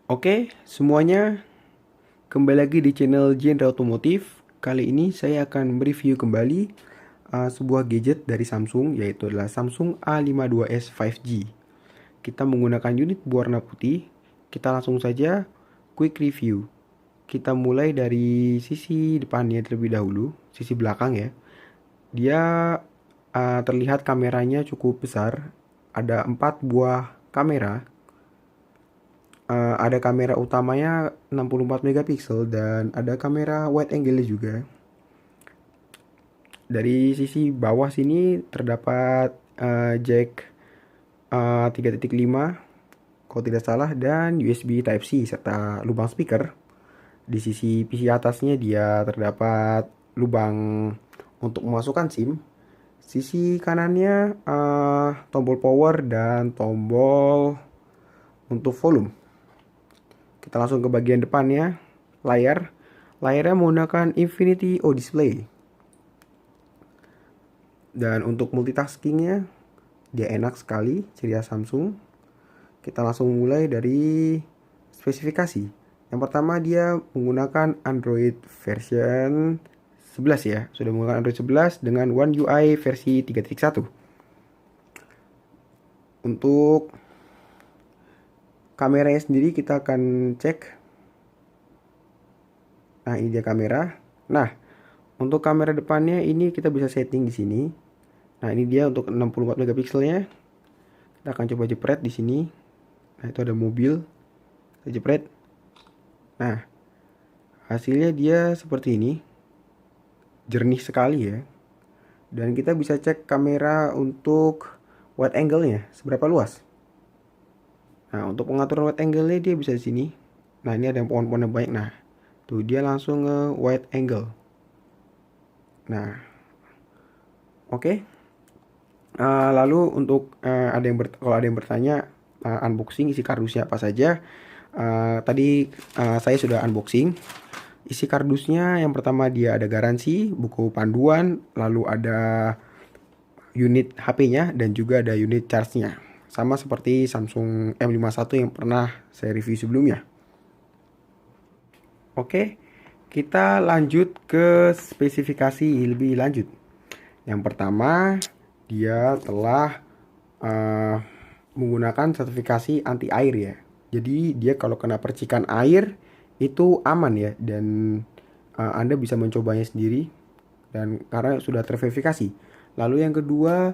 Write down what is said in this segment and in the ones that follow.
Oke, semuanya kembali lagi di channel Genre Otomotif. Kali ini saya akan mereview kembali sebuah gadget dari Samsung, yaitu adalah Samsung A52s 5G. Kita menggunakan unit berwarna putih. Kita langsung saja quick review. Kita mulai dari sisi depannya terlebih dahulu, sisi belakang ya. Dia terlihat kameranya cukup besar. Ada 4 buah kamera. Ada kamera utamanya 64 megapiksel dan ada kamera wide angle juga. Dari sisi bawah sini terdapat jack 3.5 kalau tidak salah dan USB Type-C serta lubang speaker. Di sisi PC atasnya dia terdapat lubang untuk memasukkan SIM. Sisi kanannya tombol power dan tombol untuk volume. Kita langsung ke bagian depannya, layar. Layarnya menggunakan Infinity O Display. Dan untuk multitaskingnya, dia enak sekali, ciri khas Samsung. Kita langsung mulai dari spesifikasi. Yang pertama dia menggunakan Android version 11 ya. Sudah menggunakan Android 11 dengan One UI versi 3.1. Untuk kameranya sendiri kita akan cek. Nah, ini dia kamera. Nah, untuk kamera depannya ini kita bisa setting di sini. Nah, ini dia untuk 64 megapikselnya. Kita akan coba jepret di sini. Nah, itu ada mobil. Kita jepret. Nah, hasilnya dia seperti ini. Jernih sekali ya. Dan kita bisa cek kamera untuk wide angle-nya seberapa luas. Nah, untuk pengaturan wide angle-nya dia bisa di sini. Nah, ini ada pohon-pohonnya banyak. Nah, tuh dia langsung ke wide angle. Nah, oke. Lalu untuk kalau ada yang bertanya unboxing isi kardusnya apa saja, tadi saya sudah unboxing. Isi kardusnya yang pertama dia ada garansi, buku panduan, lalu ada unit HP-nya dan juga ada unit charge-nya. Sama seperti Samsung M51 yang pernah saya review sebelumnya. Oke, kita lanjut ke spesifikasi lebih lanjut. Yang pertama, dia telah menggunakan sertifikasi anti air ya. Jadi dia kalau kena percikan air itu aman ya, dan Anda bisa mencobanya sendiri dan karena sudah terverifikasi. Lalu yang kedua,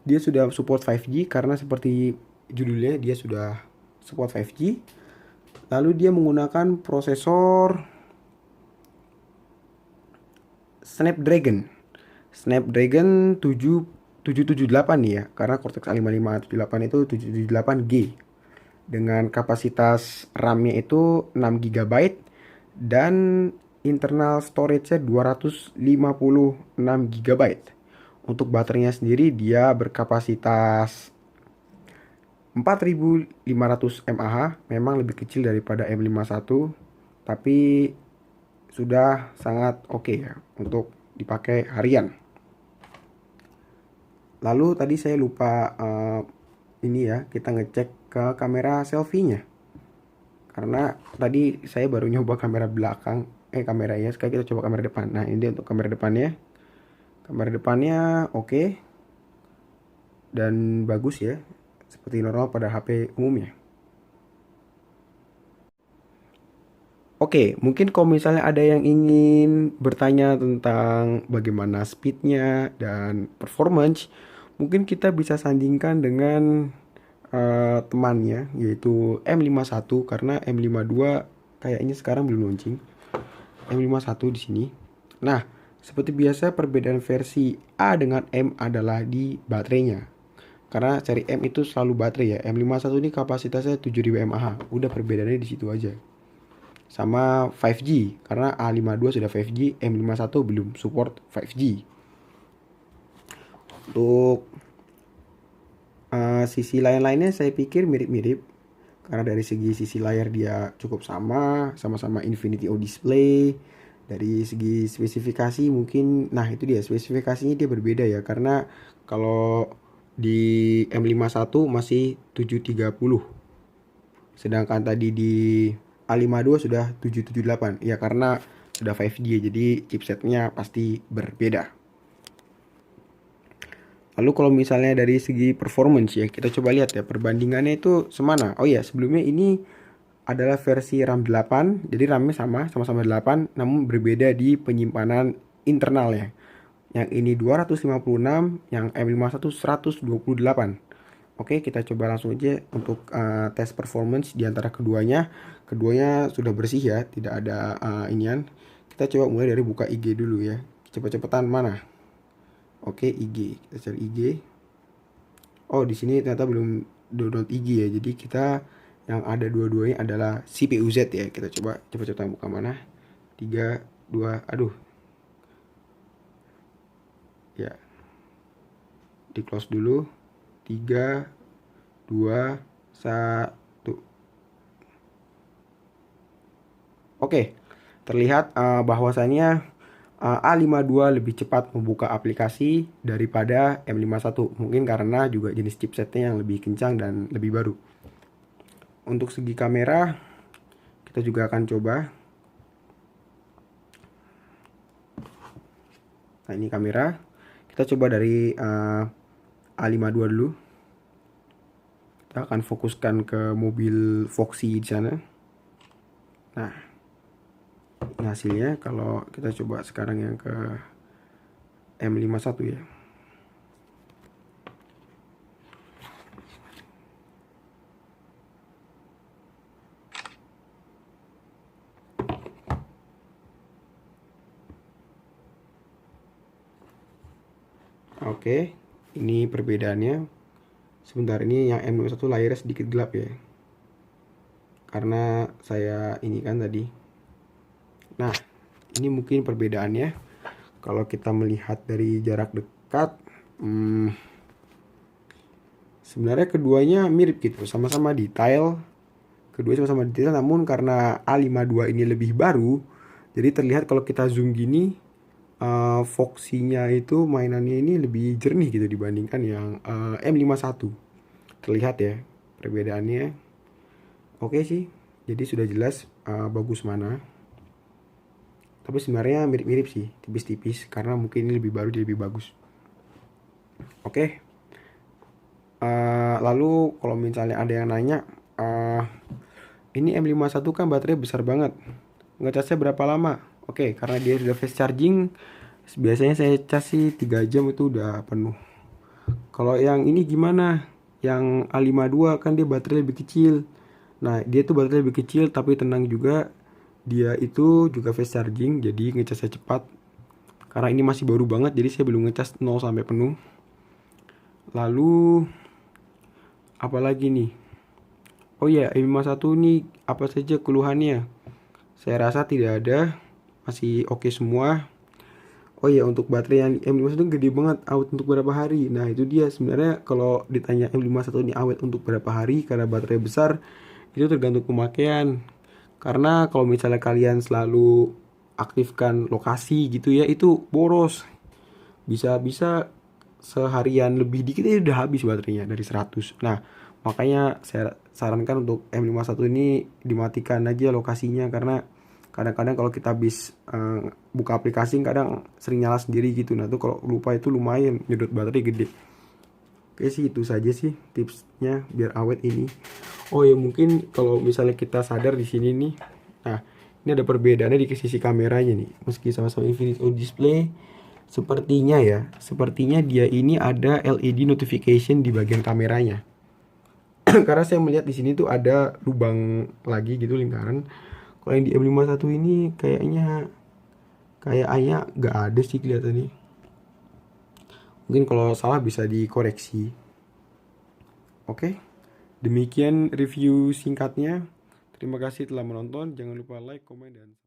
dia sudah support 5G karena seperti judulnya dia sudah support 5G. Lalu dia menggunakan prosesor Snapdragon 778 nih ya, karena Cortex A5578 itu 778G dengan kapasitas RAM-nya itu 6 GB dan internal storage-nya 256 GB. Untuk baterainya sendiri dia berkapasitas 4500 mAh, memang lebih kecil daripada M51, tapi sudah sangat oke ya untuk dipakai harian. Lalu tadi saya lupa ini ya, kita ngecek ke kamera selfie-nya. Karena tadi saya baru nyoba kamera belakang, kameranya. Sekarang kita coba kamera depan. Nah, ini dia untuk kamera depannya. Kamera depannya oke dan bagus ya, seperti normal pada HP umumnya. Oke, mungkin kalau misalnya ada yang ingin bertanya tentang bagaimana speednya dan performance, mungkin kita bisa sandingkan dengan temannya, yaitu M51, karena M52 kayaknya sekarang belum launching. M51 di sini. Nah, seperti biasa perbedaan versi A dengan M adalah di baterainya. Karena seri M itu selalu baterai ya. M51 ini kapasitasnya 7000 mAh. Udah perbedaannya di situ aja. Sama 5G, karena A52 sudah 5G, M51 belum support 5G. Untuk sisi lain-lainnya saya pikir mirip-mirip, karena dari sisi layar dia cukup sama-sama Infinity O Display. Dari segi spesifikasi mungkin, nah itu dia spesifikasinya dia berbeda ya, karena kalau di M51 masih 730 Sedangkan tadi di A52 sudah 778. Ya karena sudah 5G, jadi chipsetnya pasti berbeda. Lalu kalau misalnya dari segi performance ya, kita coba lihat ya perbandingannya itu semana. Oh iya, sebelumnya ini adalah versi RAM 8, jadi RAM-nya sama-sama 8, namun berbeda di penyimpanan internal ya. Yang ini 256, yang M51 128. Oke, kita coba langsung aja untuk tes performance di antara keduanya. Keduanya sudah bersih ya, tidak ada inian. Kita coba mulai dari buka IG dulu ya. Cepet-cepetan mana? Oke, IG. Kita cari IG. Oh, di sini ternyata belum download IG ya. Jadi kita yang ada dua-duanya adalah CPU-Z ya. Kita coba cepet-cepetan buka mana? 3 2 aduh. Ya. Di close dulu. 3 2 1. Oke, terlihat bahwasannya A52 lebih cepat membuka aplikasi daripada M51. Mungkin karena juga jenis chipsetnya yang lebih kencang dan lebih baru. Untuk segi kamera, kita juga akan coba. Nah, ini kamera. Kita coba dari A52 dulu. Kita akan fokuskan ke mobil Foxy di sana. Nah, ini hasilnya. Kalau kita coba sekarang yang ke M51 ya. Oke, ini perbedaannya. Sebentar, ini yang M51 layarnya sedikit gelap ya. Karena saya ini kan tadi. Nah, ini mungkin perbedaannya. Kalau kita melihat dari jarak dekat, sebenarnya keduanya mirip gitu, sama-sama detail. Keduanya sama-sama detail, namun karena A52 ini lebih baru, jadi terlihat kalau kita zoom gini, Foxy-nya itu mainannya ini lebih jernih gitu dibandingkan yang M51. Terlihat ya perbedaannya. Oke sih, jadi sudah jelas bagus mana. Tapi sebenarnya mirip-mirip sih, tipis-tipis, karena mungkin ini lebih baru jadi lebih bagus. Oke. Lalu kalau misalnya ada yang nanya, ini M51 kan baterainya besar banget, ngecasnya berapa lama? Oke, karena dia sudah fast charging, biasanya saya cas sih 3 jam itu udah penuh. Kalau yang ini gimana? Yang A52 kan dia baterai lebih kecil. Nah, dia tuh baterai lebih kecil tapi tenang juga. Dia itu juga fast charging, jadi ngecasnya cepat. Karena ini masih baru banget, jadi saya belum ngecas 0 sampai penuh. Lalu apalagi nih? Oh ya, M51 ini apa saja keluhannya? Saya rasa tidak ada, masih oke semua. Oh ya, untuk baterai yang M51 gede banget, awet untuk berapa hari? Nah, itu dia sebenarnya kalau ditanya M51 ini awet untuk berapa hari karena baterai besar, itu tergantung pemakaian. Karena kalau misalnya kalian selalu aktifkan lokasi gitu ya, itu boros. Bisa-bisa seharian lebih dikit ya udah habis baterainya dari 100. Nah, makanya saya sarankan untuk M51 ini dimatikan aja lokasinya, karena kadang-kadang kalau kita habis buka aplikasi kadang sering nyala sendiri gitu. Nah, tuh kalau lupa itu lumayan nyedot baterai gede. Oke sih, itu saja sih tipsnya biar awet ini. Oh ya, mungkin kalau misalnya kita sadar di sini nih. Nah, ini ada perbedaannya di sisi kameranya nih. Meski sama-sama Infinity Display, sepertinya dia ini ada LED notification di bagian kameranya. Karena saya melihat di sini tuh ada lubang lagi gitu, lingkaran. Kalau yang di M51 ini kayaknya nggak ada sih kelihatannya. Mungkin kalau salah bisa dikoreksi. Oke, demikian review singkatnya. Terima kasih telah menonton. Jangan lupa like, komen, dan